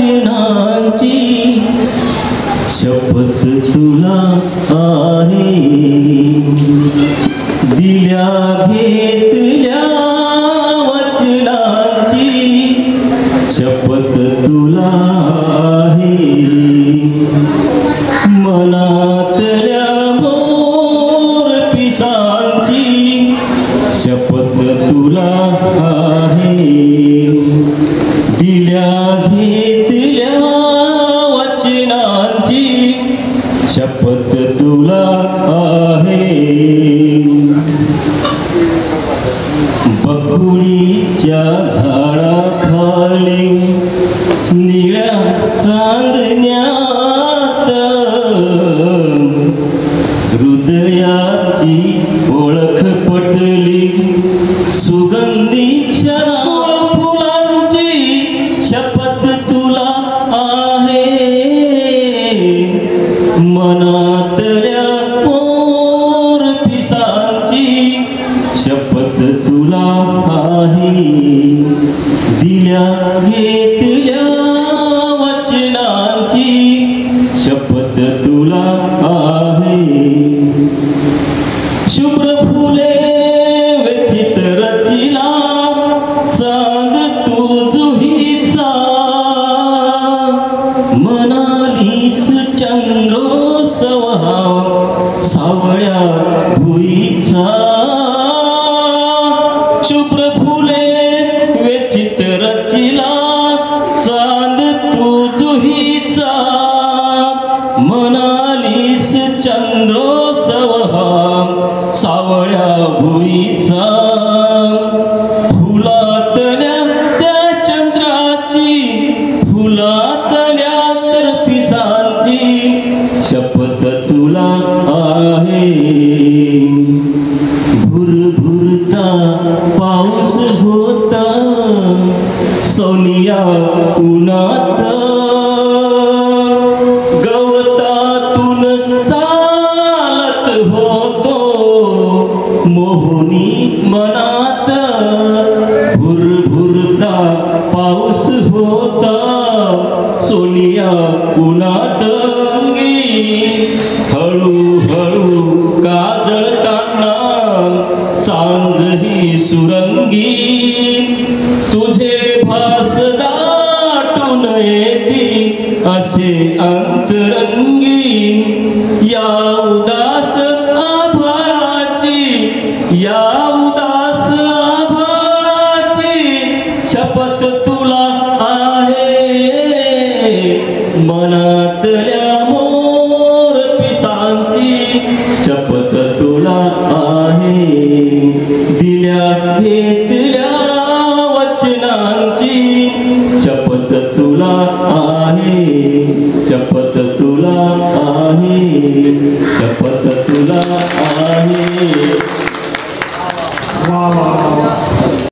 वचनांची शपथ तुला आहे, दिल्या घेतल्या वचनांची शपथ तुला आहे, मनातल्या मोर पिसांची शपथ तुला आहे, दिल्या घेतल्या वचनांची शपथ तुला आहे. बकुळीच्या झाडाखाली निळ्या चांदण्यात हृदयाची ओळख पटली, सुगंधी क्षणाळ फुलांची शपथ तुला आहे, मनातल्या मोर पिसांची शपथ तुला आहे, दिल्या घेतल्या वचनांची शपथ तुला आहे. शुभ्र फुले व्यथित रचिला चांद तू जुहीचा, म्हणालीस चंद्रोत्सव सावळ्या भुईचा. शुभ्र फुले व्यथित रचिला चांद तू जुहीचा, म्हणालीस चंद्रोत्सव सावळ्या भुईचा. फुलातल्या त्या चंद्राची, फुलातल्या तर पिसांची शपथ तुला आहे, भुरभुरता पाऊस होता सोनिया उन्हात, गवतातून चालत होतो मोहनी मनात. भुरभुरता पाऊस होता सोनिया उन्हात, हळूहळू काजळताना सांज ही सुरंगी, तुझे भास दाटून येती असे अंतरंगी. या उदास आभाळाची, या उदास आभाळाची शपथ तुला आहे, मनातल्या मोर पिसांची शपथ तुला आहे, दिल्या घेतल्या वचनांची शपथ तुला आहे, शपथ तुला आहे, शपथ